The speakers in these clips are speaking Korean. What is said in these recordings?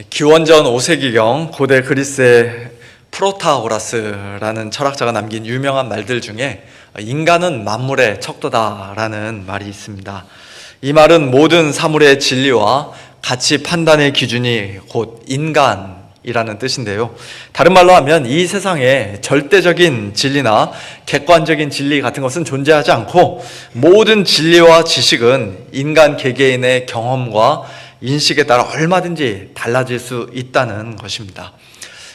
기원전 5세기경 고대 그리스의 프로타고라스라는 철학자가 남긴 유명한 말들 중에 인간은 만물의 척도다라는 말이 있습니다. 이 말은 모든 사물의 진리와 가치 판단의 기준이 곧 인간이라는 뜻인데요. 다른 말로 하면 이 세상에 절대적인 진리나 객관적인 진리 같은 것은 존재하지 않고 모든 진리와 지식은 인간 개개인의 경험과 인식에 따라 얼마든지 달라질 수 있다는 것입니다.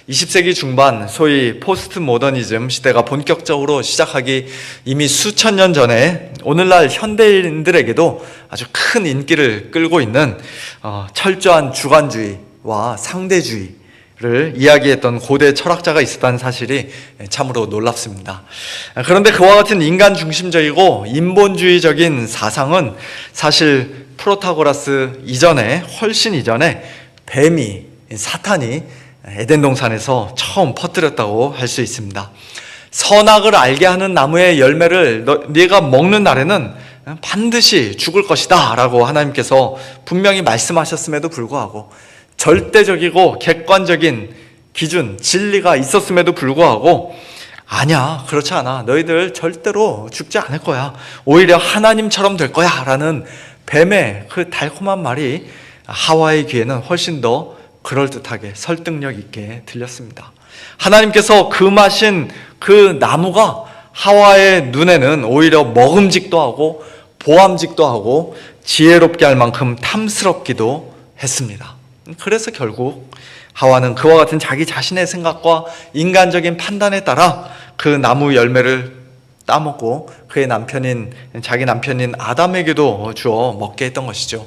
20세기 중반 소위 포스트 모더니즘 시대가 본격적으로 시작하기 이미 수천 년 전에 오늘날 현대인들에게도 아주 큰 인기를 끌고 있는 철저한 주관주의와 상대주의를 이야기했던 고대 철학자가 있었다는 사실이 참으로 놀랍습니다. 그런데 그와 같은 인간 중심적이고 인본주의적인 사상은 사실 프로타고라스 이전에 훨씬 이전에 뱀이 사탄이 에덴 동산에서 처음 퍼뜨렸다고 할 수 있습니다. 선악을 알게 하는 나무의 열매를 네가 먹는 날에는 반드시 죽을 것이다 라고 하나님께서 분명히 말씀하셨음에도 불구하고 절대적이고 객관적인 기준, 진리가 있었음에도 불구하고 아니야, 그렇지 않아, 너희들 절대로 죽지 않을 거야, 오히려 하나님처럼 될 거야 라는 뱀의 그 달콤한 말이 하와의 귀에는 훨씬 더 그럴듯하게 설득력 있게 들렸습니다. 하나님께서 금하신 그 나무가 하와의 눈에는 오히려 먹음직도 하고 보암직도 하고 지혜롭게 할 만큼 탐스럽기도 했습니다. 그래서 결국 하와는 그와 같은 자기 자신의 생각과 인간적인 판단에 따라 그 나무 열매를 따먹고 그의 자기 남편인 아담에게도 주어 먹게 했던 것이죠.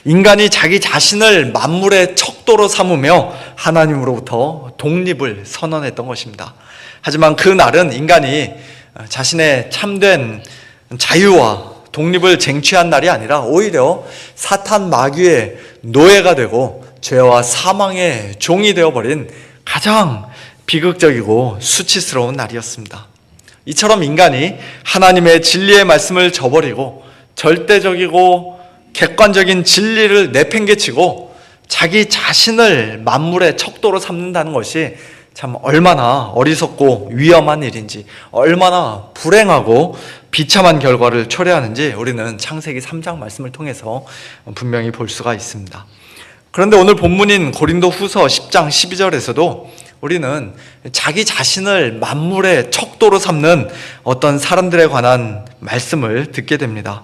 인간이 자기 자신을 만물의 척도로 삼으며 하나님으로부터 독립을 선언했던 것입니다. 하지만 그 날은 인간이 자신의 참된 자유와 독립을 쟁취한 날이 아니라 오히려 사탄 마귀의 노예가 되고 죄와 사망의 종이 되어버린 가장 비극적이고 수치스러운 날이었습니다. 이처럼 인간이 하나님의 진리의 말씀을 저버리고 절대적이고 객관적인 진리를 내팽개치고 자기 자신을 만물의 척도로 삼는다는 것이 참 얼마나 어리석고 위험한 일인지, 얼마나 불행하고 비참한 결과를 초래하는지 우리는 창세기 3장 말씀을 통해서 분명히 볼 수가 있습니다. 그런데 오늘 본문인 고린도후서 10장 12절에서도 우리는 자기 자신을 만물의 척도로 삼는 어떤 사람들에 관한 말씀을 듣게 됩니다.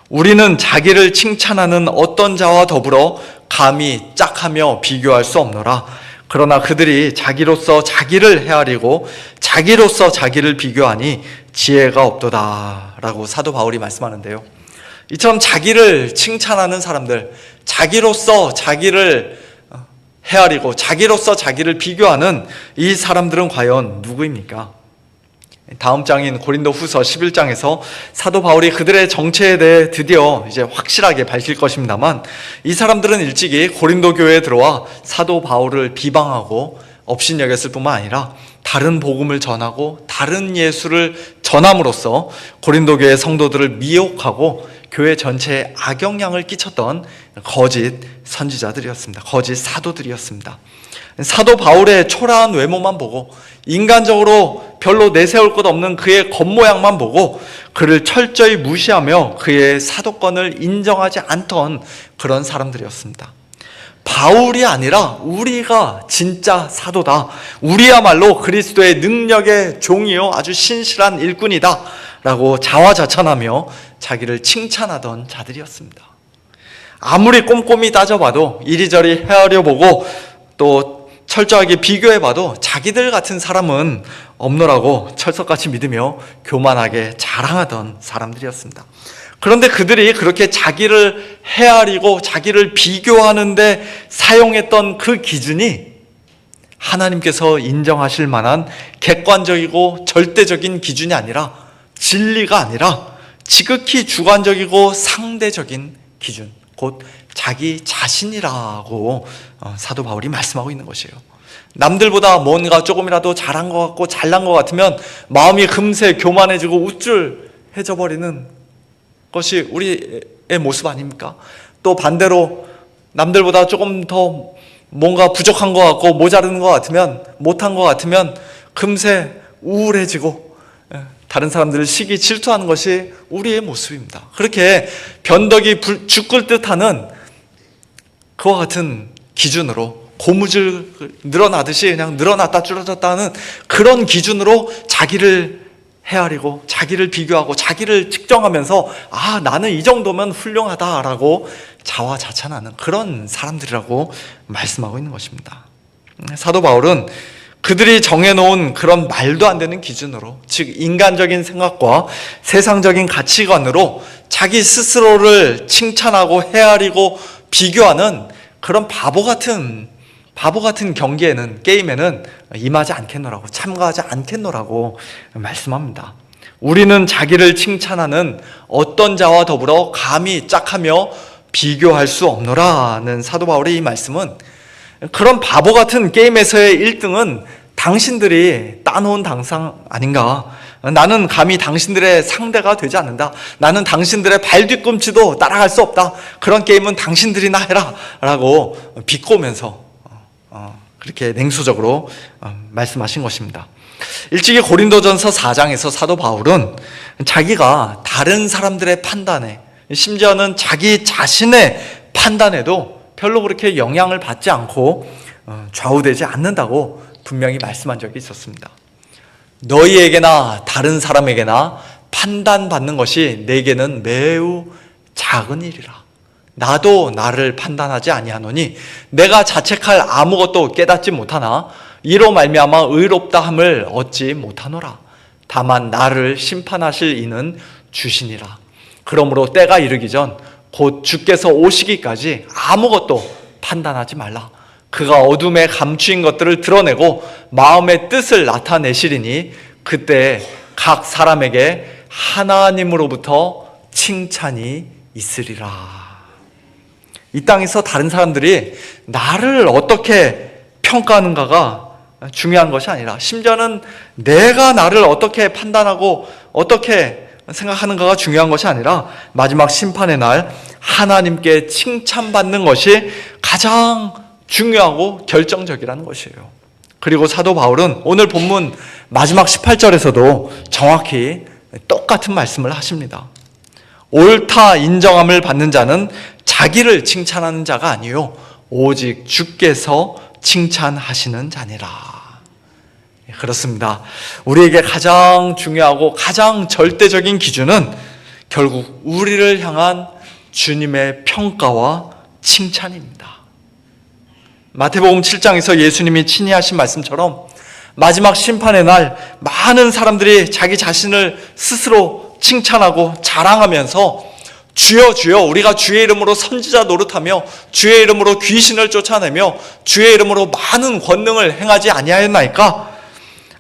우리는 자기를 칭찬하는 어떤 자와 더불어 감히 짝하며 비교할 수 없노라. 그러나 그들이 자기로서 자기를 헤아리고 자기로서 자기를 비교하니 지혜가 없도다 라고 사도 바울이 말씀하는데요. 이처럼 자기를 칭찬하는 사람들, 자기로서 자기를 헤아리고 자기로서 자기를 비교하는 이 사람들은 과연 누구입니까? 다음 장인 고린도후서 11장에서 사도 바울이 그들의 정체에 대해 드디어 이제 확실하게 밝힐 것입니다만, 이 사람들은 일찍이 고린도 교회에 들어와 사도 바울을 비방하고 업신여겼을 뿐만 아니라 다른 복음을 전하고 다른 예수를 전함으로써 고린도 교회 성도들을 미혹하고 교회 전체에 악영향을 끼쳤던 거짓 선지자들이었습니다. 거짓 사도들이었습니다. 사도 바울의 초라한 외모만 보고 인간적으로 별로 내세울 것 없는 그의 겉모양만 보고 그를 철저히 무시하며 그의 사도권을 인정하지 않던 그런 사람들이었습니다. 바울이 아니라 우리가 진짜 사도다, 우리야말로 그리스도의 능력의 종이요 아주 신실한 일꾼이다 라고 자화자찬하며 자기를 칭찬하던 자들이었습니다. 아무리 꼼꼼히 따져봐도 이리저리 헤아려보고 또 철저하게 비교해봐도 자기들 같은 사람은 없노라고 철석같이 믿으며 교만하게 자랑하던 사람들이었습니다. 그런데 그들이 그렇게 자기를 헤아리고 자기를 비교하는데 사용했던 그 기준이 하나님께서 인정하실 만한 객관적이고 절대적인 기준이 아니라, 진리가 아니라 지극히 주관적이고 상대적인 기준, 곧 자기 자신이라고 사도 바울이 말씀하고 있는 것이에요. 남들보다 뭔가 조금이라도 잘한 것 같고 잘난 것 같으면 마음이 금세 교만해지고 우쭐해져 버리는 것이 우리의 모습 아닙니까? 또 반대로 남들보다 조금 더 뭔가 부족한 것 같고 모자르는 것 같으면, 못한 것 같으면 금세 우울해지고 다른 사람들을 시기 질투하는 것이 우리의 모습입니다. 그렇게 변덕이 죽을 듯하는 그와 같은 기준으로, 고무줄 늘어나듯이 그냥 늘어났다 줄어졌다 하는 그런 기준으로 자기를 헤아리고 자기를 비교하고 자기를 측정하면서 나는 이 정도면 훌륭하다라고 자화자찬하는 그런 사람들이라고 말씀하고 있는 것입니다. 사도 바울은 그들이 정해놓은 그런 말도 안 되는 기준으로, 즉 인간적인 생각과 세상적인 가치관으로 자기 스스로를 칭찬하고 헤아리고 비교하는 그런 바보 같은 게임에는 임하지 않겠노라고, 참가하지 않겠노라고 말씀합니다. 우리는 자기를 칭찬하는 어떤 자와 더불어 감히 짝하며 비교할 수 없노라는 사도 바울의 이 말씀은, 그런 바보 같은 게임에서의 1등은 당신들이 따놓은 당상 아닌가? 나는 감히 당신들의 상대가 되지 않는다. 나는 당신들의 발 뒤꿈치도 따라갈 수 없다. 그런 게임은 당신들이나 해라 라고 비꼬면서 그렇게 냉소적으로 말씀하신 것입니다. 일찍이 고린도전서 4장에서 사도 바울은 자기가 다른 사람들의 판단에, 심지어는 자기 자신의 판단에도 별로 그렇게 영향을 받지 않고 좌우되지 않는다고 분명히 말씀한 적이 있었습니다. 너희에게나 다른 사람에게나 판단받는 것이 내게는 매우 작은 일이라. 나도 나를 판단하지 아니하노니 내가 자책할 아무것도 깨닫지 못하나 이로 말미암아 의롭다함을 얻지 못하노라. 다만 나를 심판하실 이는 주시니라. 그러므로 때가 이르기 전 곧 주께서 오시기까지 아무것도 판단하지 말라. 그가 어둠에 감추인 것들을 드러내고 마음의 뜻을 나타내시리니 그때 각 사람에게 하나님으로부터 칭찬이 있으리라. 이 땅에서 다른 사람들이 나를 어떻게 평가하는가가 중요한 것이 아니라, 심지어는 내가 나를 어떻게 판단하고 어떻게 생각하는가가 중요한 것이 아니라 마지막 심판의 날 하나님께 칭찬받는 것이 가장 중요하고 결정적이라는 것이에요. 그리고 사도 바울은 오늘 본문 마지막 18절에서도 정확히 똑같은 말씀을 하십니다. 옳다 인정함을 받는 자는 자기를 칭찬하는 자가 아니요 오직 주께서 칭찬하시는 자니라. 그렇습니다. 우리에게 가장 중요하고 가장 절대적인 기준은 결국 우리를 향한 주님의 평가와 칭찬입니다. 마태복음 7장에서 예수님이 친히 하신 말씀처럼 마지막 심판의 날 많은 사람들이 자기 자신을 스스로 칭찬하고 자랑하면서 주여 주여 우리가 주의 이름으로 선지자 노릇하며 주의 이름으로 귀신을 쫓아내며 주의 이름으로 많은 권능을 행하지 아니하였나이까?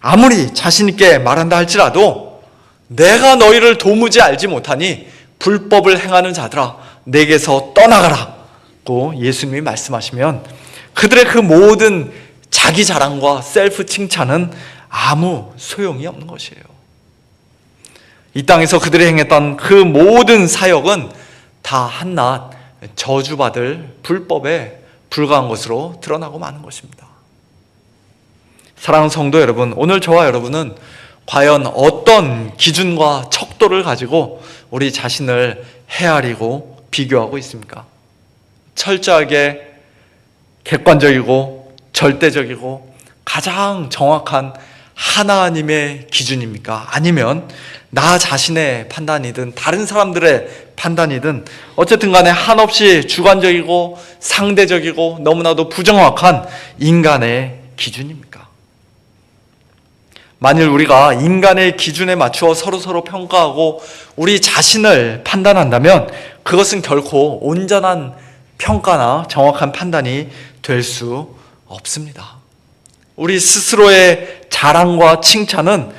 아무리 자신 있게 말한다 할지라도 내가 너희를 도무지 알지 못하니 불법을 행하는 자들아 내게서 떠나가라 고 예수님이 말씀하시면 그들의 그 모든 자기 자랑과 셀프 칭찬은 아무 소용이 없는 것이에요. 이 땅에서 그들이 행했던 그 모든 사역은 다 한낱 저주받을 불법에 불과한 것으로 드러나고 마는 것입니다. 사랑하는 성도 여러분, 오늘 저와 여러분은 과연 어떤 기준과 척도를 가지고 우리 자신을 헤아리고 비교하고 있습니까? 철저하게 객관적이고 절대적이고 가장 정확한 하나님의 기준입니까? 아니면 나 자신의 판단이든 다른 사람들의 판단이든 어쨌든 간에 한없이 주관적이고 상대적이고 너무나도 부정확한 인간의 기준입니까? 만일 우리가 인간의 기준에 맞추어 서로 평가하고 우리 자신을 판단한다면 그것은 결코 온전한 평가나 정확한 판단이 될 수 없습니다. 우리 스스로의 자랑과 칭찬은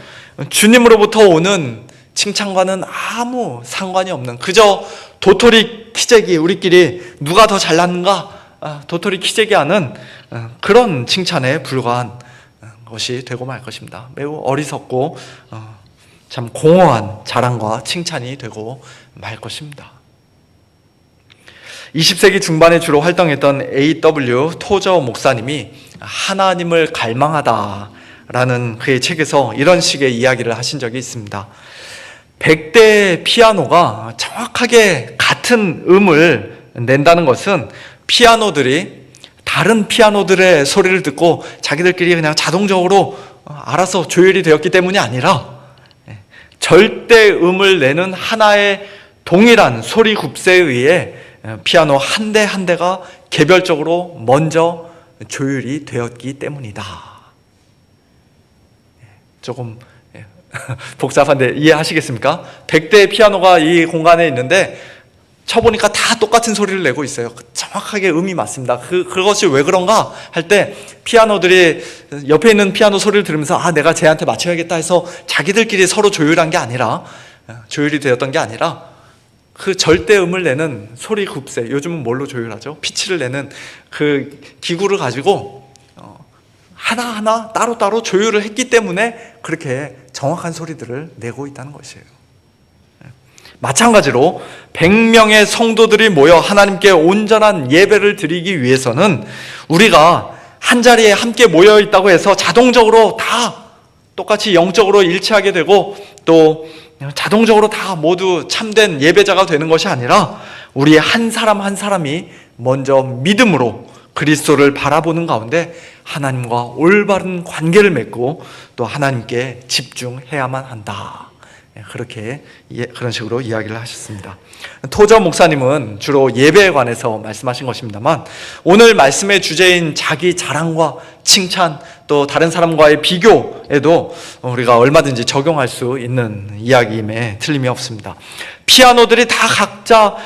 주님으로부터 오는 칭찬과는 아무 상관이 없는, 그저 도토리 키재기, 우리끼리 누가 더 잘났는가 도토리 키재기 하는 그런 칭찬에 불과한 것이 되고 말 것입니다. 매우 어리석고 참 공허한 자랑과 칭찬이 되고 말 것입니다. 20세기 중반에 주로 활동했던 A.W. 토저 목사님이 하나님을 갈망하다라는 그의 책에서 이런 식의 이야기를 하신 적이 있습니다. 100대 피아노가 정확하게 같은 음을 낸다는 것은 피아노들이 다른 피아노들의 소리를 듣고 자기들끼리 그냥 자동적으로 알아서 조율이 되었기 때문이 아니라 절대음을 내는 하나의 동일한 소리 굽새에 의해 피아노 한 대 한 대가 개별적으로 먼저 조율이 되었기 때문이다. 조금 복잡한데 이해하시겠습니까? 100대의 피아노가 이 공간에 있는데 쳐보니까 다 똑같은 소리를 내고 있어요. 정확하게 음이 맞습니다. 그것이 왜 그런가 할 때 피아노들이 옆에 있는 피아노 소리를 들으면서 내가 쟤한테 맞춰야겠다 해서 자기들끼리 서로 조율한 게 아니라, 조율이 되었던 게 아니라 그 절대음을 내는 소리 굽새, 요즘은 뭘로 조율하죠? 피치를 내는 그 기구를 가지고 하나하나 따로따로 조율을 했기 때문에 그렇게 정확한 소리들을 내고 있다는 것이에요. 마찬가지로 100명의 성도들이 모여 하나님께 온전한 예배를 드리기 위해서는 우리가 한 자리에 함께 모여 있다고 해서 자동적으로 다 똑같이 영적으로 일치하게 되고 또 자동적으로 다 모두 참된 예배자가 되는 것이 아니라 우리 한 사람 한 사람이 먼저 믿음으로 그리스도를 바라보는 가운데 하나님과 올바른 관계를 맺고 또 하나님께 집중해야만 한다. 그렇게 그런 식으로 이야기를 하셨습니다. 토저 목사님은 주로 예배에 관해서 말씀하신 것입니다만 오늘 말씀의 주제인 자기 자랑과 칭찬 또 다른 사람과의 비교에도 우리가 얼마든지 적용할 수 있는 이야기임에 틀림이 없습니다. 피아노들이 다 각자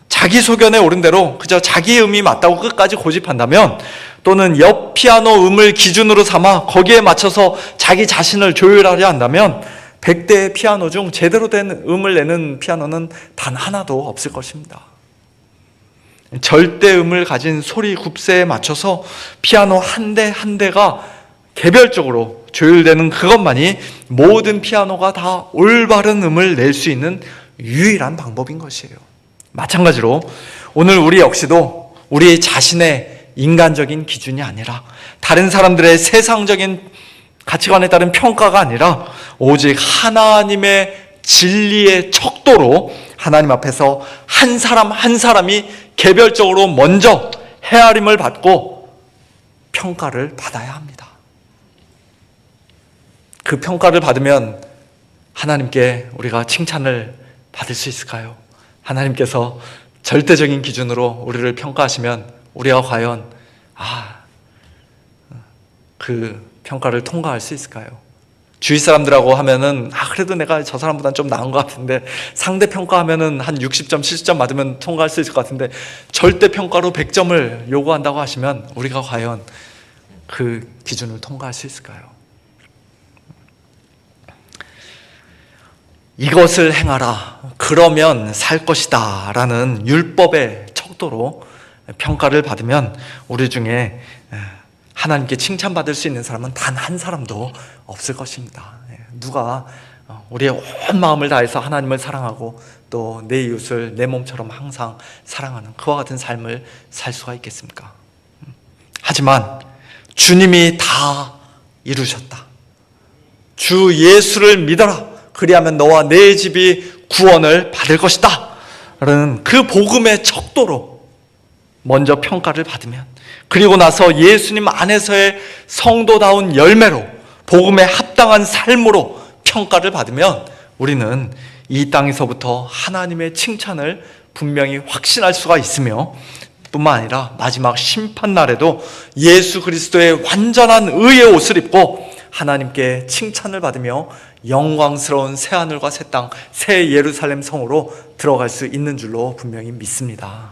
자기 소견에 오른 대로 그저 자기 음이 맞다고 끝까지 고집한다면 또는 옆 피아노 음을 기준으로 삼아 거기에 맞춰서 자기 자신을 조율하려 한다면 100대의 피아노 중 제대로 된 음을 내는 피아노는 단 하나도 없을 것입니다. 절대음을 가진 소리 굽새에 맞춰서 피아노 한 대 한 대가 개별적으로 조율되는 그것만이 모든 피아노가 다 올바른 음을 낼 수 있는 유일한 방법인 것이에요. 마찬가지로 오늘 우리 역시도 우리 자신의 인간적인 기준이 아니라 다른 사람들의 세상적인 가치관에 따른 평가가 아니라 오직 하나님의 진리의 척도로 하나님 앞에서 한 사람 한 사람이 개별적으로 먼저 헤아림을 받고 평가를 받아야 합니다. 그 평가를 받으면 하나님께 우리가 칭찬을 받을 수 있을까요? 하나님께서 절대적인 기준으로 우리를 평가하시면 우리가 과연 그 평가를 통과할 수 있을까요? 주위 사람들하고 하면은 그래도 내가 저 사람보다는 좀 나은 것 같은데 상대 평가하면은 한 60점, 70점 맞으면 통과할 수 있을 것 같은데 절대 평가로 100점을 요구한다고 하시면 우리가 과연 그 기준을 통과할 수 있을까요? 이것을 행하라 그러면 살 것이다 라는 율법의 척도로 평가를 받으면 우리 중에 하나님께 칭찬받을 수 있는 사람은 단 한 사람도 없을 것입니다. 누가 우리의 온 마음을 다해서 하나님을 사랑하고 또 내 이웃을 내 몸처럼 항상 사랑하는 그와 같은 삶을 살 수가 있겠습니까? 하지만 주님이 다 이루셨다. 주 예수를 믿어라. 그리하면 너와 내 집이 구원을 받을 것이다 라는 그 복음의 척도로 먼저 평가를 받으면 그리고 나서 예수님 안에서의 성도다운 열매로 복음에 합당한 삶으로 평가를 받으면 우리는 이 땅에서부터 하나님의 칭찬을 분명히 확신할 수가 있으며 뿐만 아니라 마지막 심판날에도 예수 그리스도의 완전한 의의 옷을 입고 하나님께 칭찬을 받으며 영광스러운 새하늘과 새 땅, 새 예루살렘 성으로 들어갈 수 있는 줄로 분명히 믿습니다.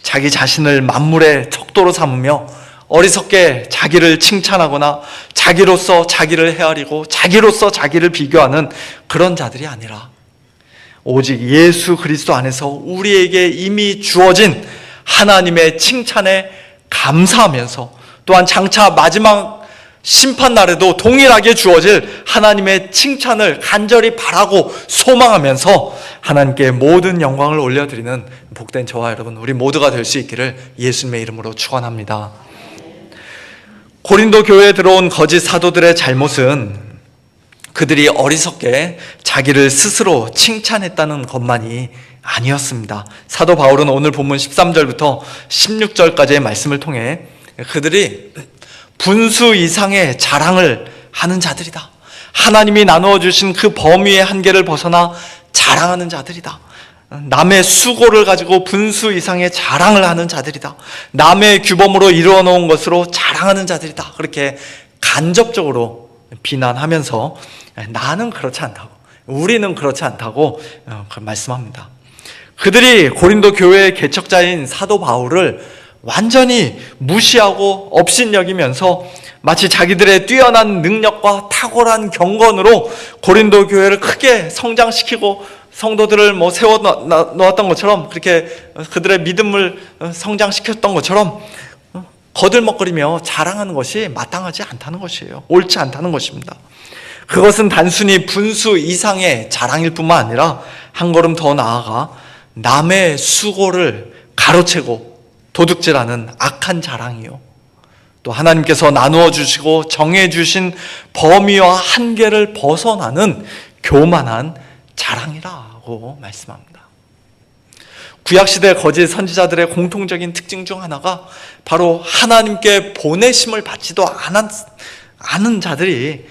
자기 자신을 만물의 척도로 삼으며 어리석게 자기를 칭찬하거나 자기로서 자기를 헤아리고 자기로서 자기를 비교하는 그런 자들이 아니라 오직 예수 그리스도 안에서 우리에게 이미 주어진 하나님의 칭찬에 감사하면서 또한 장차 마지막 심판 날에도 동일하게 주어질 하나님의 칭찬을 간절히 바라고 소망하면서 하나님께 모든 영광을 올려드리는 복된 저와 여러분, 우리 모두가 될 수 있기를 예수님의 이름으로 축원합니다. 고린도 교회에 들어온 거짓 사도들의 잘못은 그들이 어리석게 자기를 스스로 칭찬했다는 것만이 아니었습니다. 사도 바울은 오늘 본문 13절부터 16절까지의 말씀을 통해 그들이 분수 이상의 자랑을 하는 자들이다. 하나님이 나누어 주신 그 범위의 한계를 벗어나 자랑하는 자들이다. 남의 수고를 가지고 분수 이상의 자랑을 하는 자들이다. 남의 규범으로 이루어 놓은 것으로 자랑하는 자들이다. 그렇게 간접적으로 비난하면서 나는 그렇지 않다고, 우리는 그렇지 않다고 말씀합니다. 그들이 고린도 교회의 개척자인 사도 바울을 완전히 무시하고 업신여기면서 마치 자기들의 뛰어난 능력과 탁월한 경건으로 고린도 교회를 크게 성장시키고 성도들을 세워 놓았던 것처럼, 그렇게 그들의 믿음을 성장시켰던 것처럼 거들먹거리며 자랑하는 것이 마땅하지 않다는 것이에요. 옳지 않다는 것입니다. 그것은 단순히 분수 이상의 자랑일 뿐만 아니라 한 걸음 더 나아가 남의 수고를 가로채고 도둑질하는 악한 자랑이요, 또 하나님께서 나누어 주시고 정해 주신 범위와 한계를 벗어나는 교만한 자랑이라고 말씀합니다. 구약시대 거짓 선지자들의 공통적인 특징 중 하나가 바로 하나님께 보내심을 받지도 않은 자들이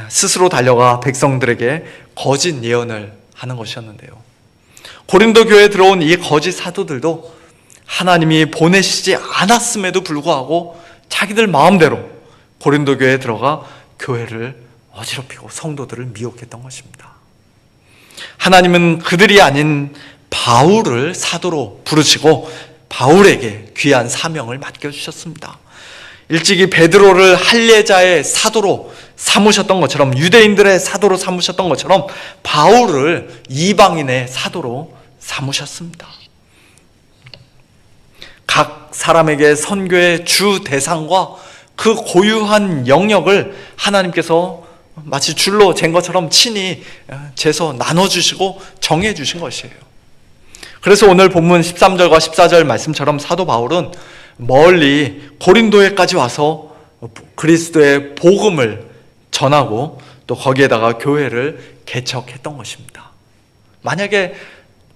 스스로 달려가 백성들에게 거짓 예언을 하는 것이었는데요. 고린도 교회에 들어온 이 거짓 사도들도 하나님이 보내시지 않았음에도 불구하고 자기들 마음대로 고린도 교회에 들어가 교회를 어지럽히고 성도들을 미혹했던 것입니다. 하나님은 그들이 아닌 바울을 사도로 부르시고 바울에게 귀한 사명을 맡겨주셨습니다. 일찍이 베드로를 할례자의 사도로 삼으셨던 것처럼, 유대인들의 사도로 삼으셨던 것처럼 바울을 이방인의 사도로 삼으셨습니다. 각 사람에게 선교의 주 대상과 그 고유한 영역을 하나님께서 마치 줄로 잰 것처럼 친히 재서 나눠주시고 정해주신 것이에요. 그래서 오늘 본문 13절과 14절 말씀처럼 사도 바울은 멀리 고린도에까지 와서 그리스도의 복음을 전하고 또 거기에다가 교회를 개척했던 것입니다. 만약에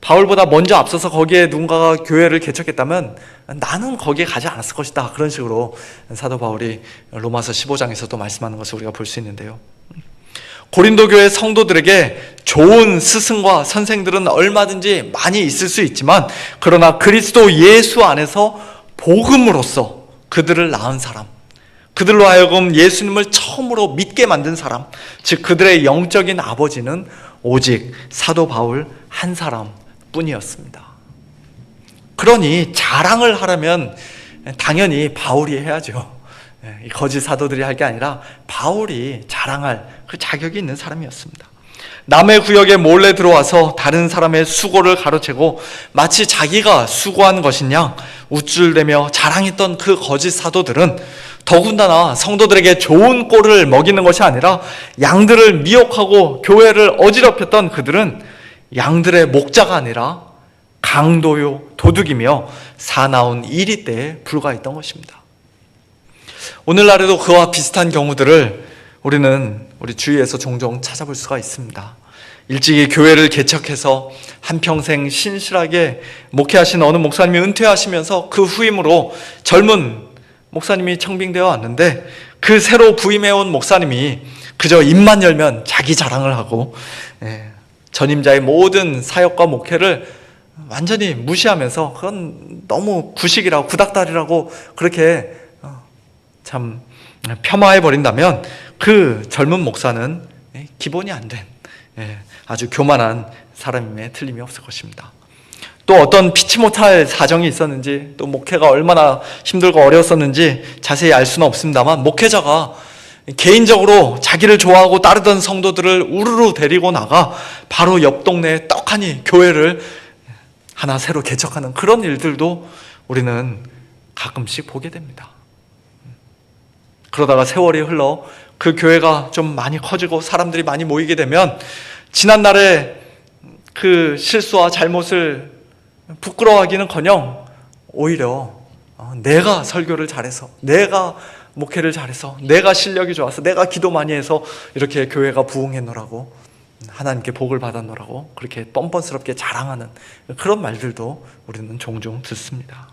바울보다 먼저 앞서서 거기에 누군가가 교회를 개척했다면 나는 거기에 가지 않았을 것이다, 그런 식으로 사도 바울이 로마서 15장에서도 말씀하는 것을 우리가 볼 수 있는데요. 고린도 교회 성도들에게 좋은 스승과 선생들은 얼마든지 많이 있을 수 있지만, 그러나 그리스도 예수 안에서 복음으로써 그들을 낳은 사람, 그들로 하여금 예수님을 처음으로 믿게 만든 사람, 즉 그들의 영적인 아버지는 오직 사도 바울 한 사람 뿐이었습니다. 그러니 자랑을 하려면 당연히 바울이 해야죠. 거짓 사도들이 할 게 아니라 바울이 자랑할 그 자격이 있는 사람이었습니다. 남의 구역에 몰래 들어와서 다른 사람의 수고를 가로채고 마치 자기가 수고한 것이냐 우쭐대며 자랑했던 그 거짓 사도들은 더군다나 성도들에게 좋은 꼴을 먹이는 것이 아니라 양들을 미혹하고 교회를 어지럽혔던 그들은 양들의 목자가 아니라 강도요 도둑이며 사나운 이리떼에 불과했던 것입니다. 오늘날에도 그와 비슷한 경우들을 우리는 우리 주위에서 종종 찾아볼 수가 있습니다. 일찍이 교회를 개척해서 한평생 신실하게 목회하신 어느 목사님이 은퇴하시면서 그 후임으로 젊은 목사님이 청빙되어 왔는데, 그 새로 부임해온 목사님이 그저 입만 열면 자기 자랑을 하고 전임자의 모든 사역과 목회를 완전히 무시하면서 그건 너무 구식이라고 구닥다리라고 그렇게 참 폄하해버린다면 그 젊은 목사는 기본이 안 된 아주 교만한 사람임에 틀림이 없을 것입니다. 또 어떤 피치 못할 사정이 있었는지, 또 목회가 얼마나 힘들고 어려웠었는지 자세히 알 수는 없습니다만, 목회자가 개인적으로 자기를 좋아하고 따르던 성도들을 우르르 데리고 나가 바로 옆 동네에 떡하니 교회를 하나 새로 개척하는 그런 일들도 우리는 가끔씩 보게 됩니다. 그러다가 세월이 흘러 그 교회가 좀 많이 커지고 사람들이 많이 모이게 되면 지난날의 그 실수와 잘못을 부끄러워하기는커녕 오히려 내가 설교를 잘해서, 내가 목회를 잘해서, 내가 실력이 좋아서, 내가 기도 많이 해서 이렇게 교회가 부흥했노라고, 하나님께 복을 받았노라고 그렇게 뻔뻔스럽게 자랑하는 그런 말들도 우리는 종종 듣습니다.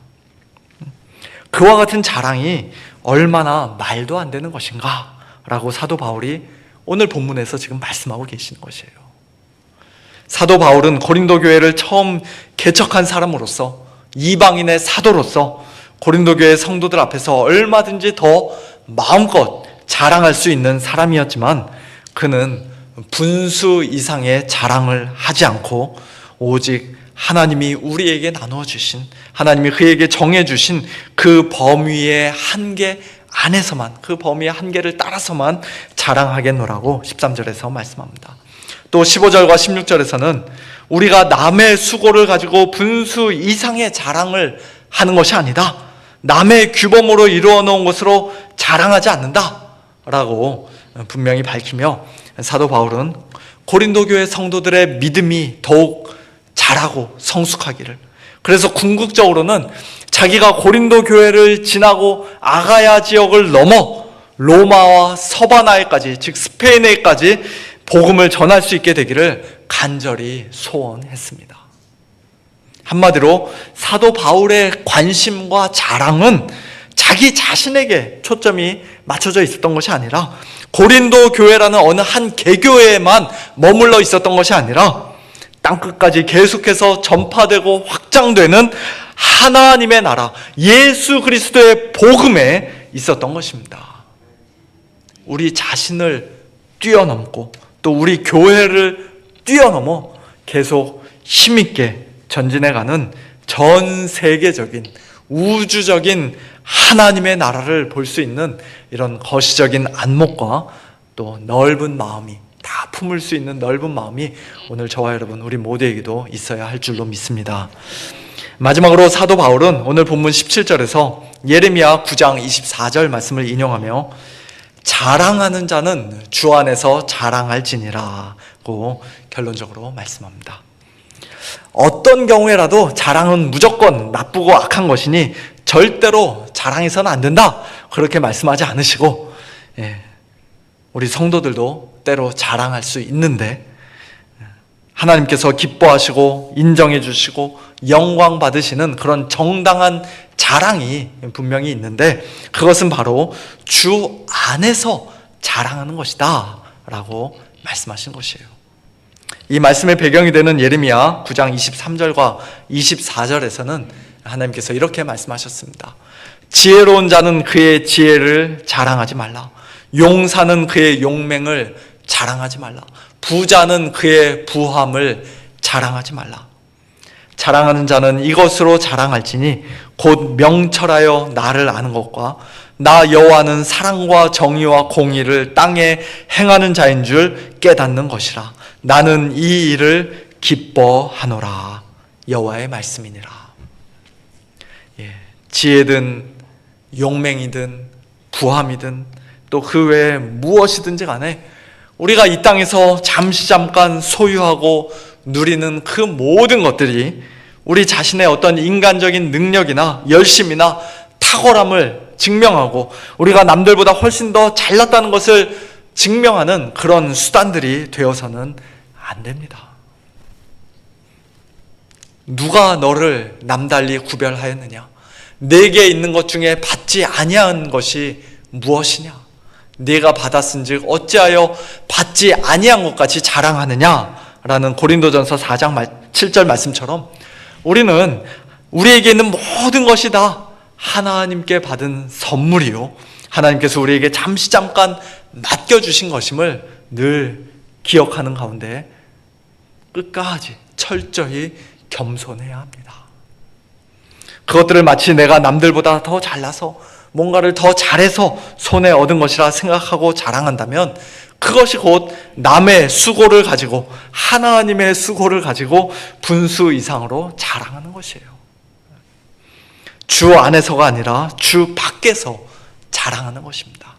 그와 같은 자랑이 얼마나 말도 안 되는 것인가 라고 사도 바울이 오늘 본문에서 지금 말씀하고 계시는 것이에요. 사도 바울은 고린도 교회를 처음 개척한 사람으로서, 이방인의 사도로서 고린도 교회 성도들 앞에서 얼마든지 더 마음껏 자랑할 수 있는 사람이었지만, 그는 분수 이상의 자랑을 하지 않고 오직 하나님이 우리에게 나누어 주신, 하나님이 그에게 정해 주신 그 범위의 한계 안에서만, 그 범위의 한계를 따라서만 자랑하겠노라고 13절에서 말씀합니다. 또 15절과 16절에서는 우리가 남의 수고를 가지고 분수 이상의 자랑을 하는 것이 아니다, 남의 규범으로 이루어 놓은 것으로 자랑하지 않는다 라고 분명히 밝히며, 사도 바울은 고린도 교회 성도들의 믿음이 더욱 자라고 성숙하기를, 그래서 궁극적으로는 자기가 고린도 교회를 지나고 아가야 지역을 넘어 로마와 서바나에까지, 즉 스페인에까지 복음을 전할 수 있게 되기를 간절히 소원했습니다. 한마디로 사도 바울의 관심과 자랑은 자기 자신에게 초점이 맞춰져 있었던 것이 아니라, 고린도 교회라는 어느 한 개교회에만 머물러 있었던 것이 아니라 땅끝까지 계속해서 전파되고 확장되는 하나님의 나라, 예수 그리스도의 복음에 있었던 것입니다. 우리 자신을 뛰어넘고 또 우리 교회를 뛰어넘어 계속 힘있게 전진해가는 전 세계적인 우주적인 하나님의 나라를 볼 수 있는 이런 거시적인 안목과 또 넓은 마음이, 다 품을 수 있는 넓은 마음이 오늘 저와 여러분 우리 모두에게도 있어야 할 줄로 믿습니다. 마지막으로 사도 바울은 오늘 본문 17절에서 예레미야 9장 24절 말씀을 인용하며 자랑하는 자는 주 안에서 자랑할지니라고 결론적으로 말씀합니다. 어떤 경우에라도 자랑은 무조건 나쁘고 악한 것이니 절대로 자랑해서는 안 된다 그렇게 말씀하지 않으시고, 우리 성도들도 때로 자랑할 수 있는데 하나님께서 기뻐하시고 인정해 주시고 영광 받으시는 그런 정당한 자랑이 분명히 있는데, 그것은 바로 주 안에서 자랑하는 것이다 라고 말씀하신 것이에요. 이 말씀의 배경이 되는 예레미야 9장 23절과 24절에서는 하나님께서 이렇게 말씀하셨습니다. 지혜로운 자는 그의 지혜를 자랑하지 말라. 용사는 그의 용맹을 자랑하지 말라. 부자는 그의 부함을 자랑하지 말라. 자랑하는 자는 이것으로 자랑할지니 곧 명철하여 나를 아는 것과 나 여호와는 사랑과 정의와 공의를 땅에 행하는 자인 줄 깨닫는 것이라. 나는 이 일을 기뻐하노라. 여호와의 말씀이니라. 지혜든 용맹이든 부함이든 또 그 외에 무엇이든지 간에 우리가 이 땅에서 잠깐 소유하고 누리는 그 모든 것들이 우리 자신의 어떤 인간적인 능력이나 열심이나 탁월함을 증명하고 우리가 남들보다 훨씬 더 잘났다는 것을 증명하는 그런 수단들이 되어서는 안 됩니다. 누가 너를 남달리 구별하였느냐? 내게 있는 것 중에 받지 아니한 것이 무엇이냐? 네가 받았은즉 어찌하여 받지 아니한 것 같이 자랑하느냐라는 고린도전서 4장 7절 말씀처럼 우리는 우리에게 있는 모든 것이 다 하나님께 받은 선물이요, 하나님께서 우리에게 잠깐 맡겨주신 것임을 늘 기억하는 가운데 끝까지 철저히 겸손해야 합니다. 그것들을 마치 내가 남들보다 더 잘나서 뭔가를 더 잘해서 손에 얻은 것이라 생각하고 자랑한다면 그것이 곧 남의 수고를 가지고, 하나님의 수고를 가지고 분수 이상으로 자랑하는 것이에요. 주 안에서가 아니라 주 밖에서 자랑하는 것입니다.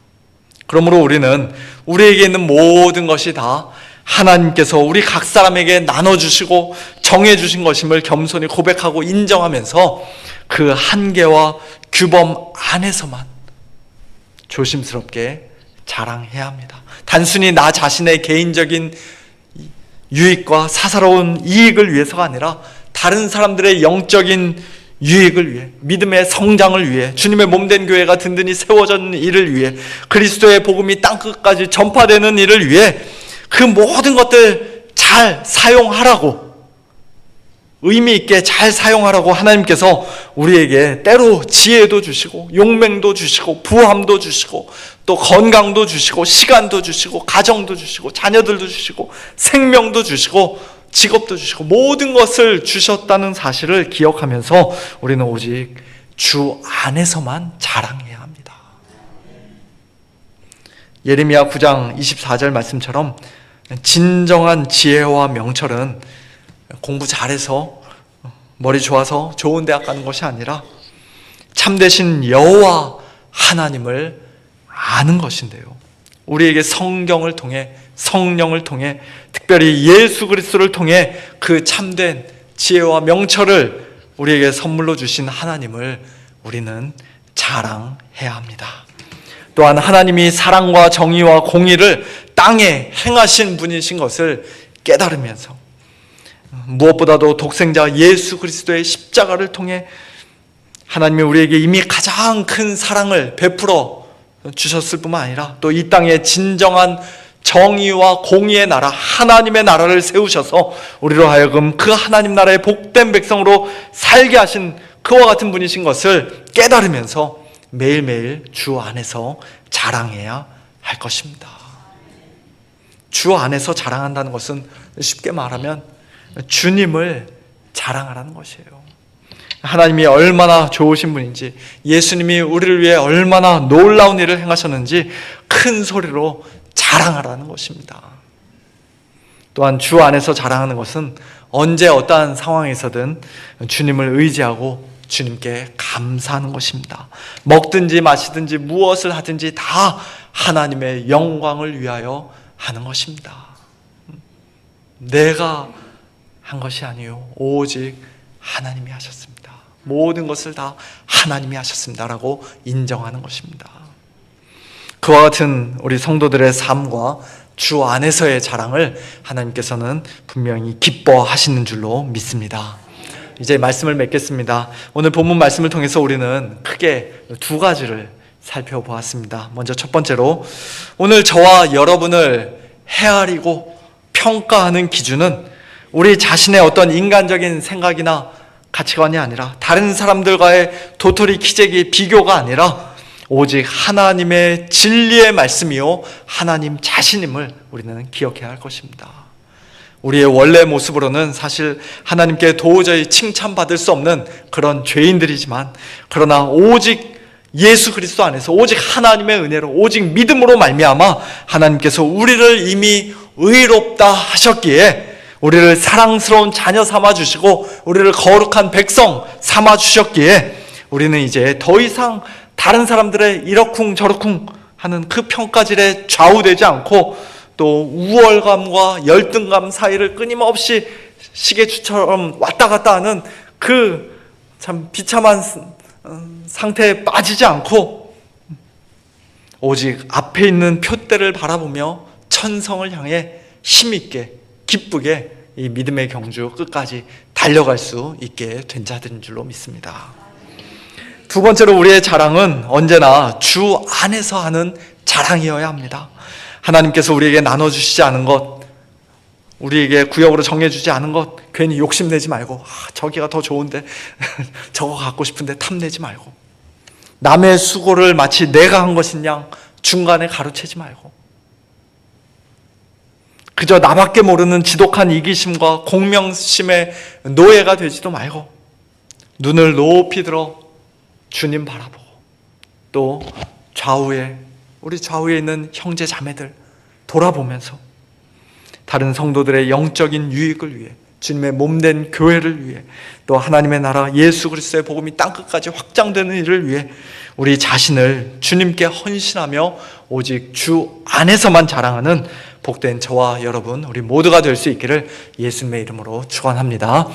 그러므로 우리는 우리에게 있는 모든 것이 다 하나님께서 우리 각 사람에게 나눠주시고 정해주신 것임을 겸손히 고백하고 인정하면서 그 한계와 규범 안에서만 조심스럽게 자랑해야 합니다. 단순히 나 자신의 개인적인 유익과 사사로운 이익을 위해서가 아니라 다른 사람들의 영적인 유익을 위해, 믿음의 성장을 위해, 주님의 몸된 교회가 든든히 세워지는 일을 위해, 그리스도의 복음이 땅끝까지 전파되는 일을 위해 그 모든 것들 잘 사용하라고, 의미 있게 잘 사용하라고 하나님께서 우리에게 때로 지혜도 주시고 용맹도 주시고 부함도 주시고 또 건강도 주시고 시간도 주시고 가정도 주시고 자녀들도 주시고 생명도 주시고 직업도 주시고 모든 것을 주셨다는 사실을 기억하면서 우리는 오직 주 안에서만 자랑해야 합니다. 예레미야 9장 24절 말씀처럼 진정한 지혜와 명철은 공부 잘해서 머리 좋아서 좋은 대학 가는 것이 아니라 참되신 여호와 하나님을 아는 것인데요, 우리에게 성경을 통해, 성령을 통해, 특별히 예수 그리스도를 통해 그 참된 지혜와 명철을 우리에게 선물로 주신 하나님을 우리는 자랑해야 합니다. 또한 하나님이 사랑과 정의와 공의를 땅에 행하신 분이신 것을 깨달으면서 무엇보다도 독생자 예수 그리스도의 십자가를 통해 하나님이 우리에게 이미 가장 큰 사랑을 베풀어 주셨을 뿐만 아니라 또 이 땅에 진정한 정의와 공의의 나라, 하나님의 나라를 세우셔서 우리로 하여금 그 하나님 나라의 복된 백성으로 살게 하신 그와 같은 분이신 것을 깨달으면서 매일매일 주 안에서 자랑해야 할 것입니다. 주 안에서 자랑한다는 것은 쉽게 말하면 주님을 자랑하라는 것이에요. 하나님이 얼마나 좋으신 분인지, 예수님이 우리를 위해 얼마나 놀라운 일을 행하셨는지 큰 소리로 자랑하라는 것입니다. 또한 주 안에서 자랑하는 것은 언제 어떠한 상황에서든 주님을 의지하고 주님께 감사하는 것입니다. 먹든지 마시든지 무엇을 하든지 다 하나님의 영광을 위하여 하는 것입니다. 내가 한 것이 아니요 오직 하나님이 하셨습니다. 모든 것을 다 하나님이 하셨습니다라고 인정하는 것입니다. 그와 같은 우리 성도들의 삶과 주 안에서의 자랑을 하나님께서는 분명히 기뻐하시는 줄로 믿습니다. 이제 말씀을 맺겠습니다. 오늘 본문 말씀을 통해서 우리는 크게 두 가지를 살펴보았습니다. 먼저 첫 번째로, 오늘 저와 여러분을 헤아리고 평가하는 기준은 우리 자신의 어떤 인간적인 생각이나 가치관이 아니라 다른 사람들과의 도토리 키재기 비교가 아니라 오직 하나님의 진리의 말씀이요 하나님 자신임을 우리는 기억해야 할 것입니다. 우리의 원래 모습으로는 사실 하나님께 도저히 칭찬받을 수 없는 그런 죄인들이지만, 그러나 오직 예수 그리스도 안에서 오직 하나님의 은혜로 오직 믿음으로 말미암아 하나님께서 우리를 이미 의롭다 하셨기에 우리를 사랑스러운 자녀 삼아 주시고 우리를 거룩한 백성 삼아 주셨기에 우리는 이제 더 이상 다른 사람들의 이러쿵저러쿵 하는 그 평가질에 좌우되지 않고 또 우월감과 열등감 사이를 끊임없이 시계추처럼 왔다 갔다 하는 그 참 비참한 상태에 빠지지 않고 오직 앞에 있는 표대를 바라보며 천성을 향해 힘있게 기쁘게 이 믿음의 경주 끝까지 달려갈 수 있게 된 자들인 줄로 믿습니다. 두 번째로, 우리의 자랑은 언제나 주 안에서 하는 자랑이어야 합니다. 하나님께서 우리에게 나눠주시지 않은 것, 우리에게 구역으로 정해주지 않은 것 괜히 욕심내지 말고 저기가 더 좋은데 저거 갖고 싶은데 탐내지 말고, 남의 수고를 마치 내가 한 것인 양 중간에 가로채지 말고, 그저 나밖에 모르는 지독한 이기심과 공명심의 노예가 되지도 말고 눈을 높이 들어 주님 바라보고 또 우리 좌우에 있는 형제 자매들 돌아보면서 다른 성도들의 영적인 유익을 위해, 주님의 몸된 교회를 위해, 또 하나님의 나라 예수 그리스도의 복음이 땅끝까지 확장되는 일을 위해 우리 자신을 주님께 헌신하며 오직 주 안에서만 자랑하는 복된 저와 여러분, 우리 모두가 될 수 있기를 예수님의 이름으로 축원합니다.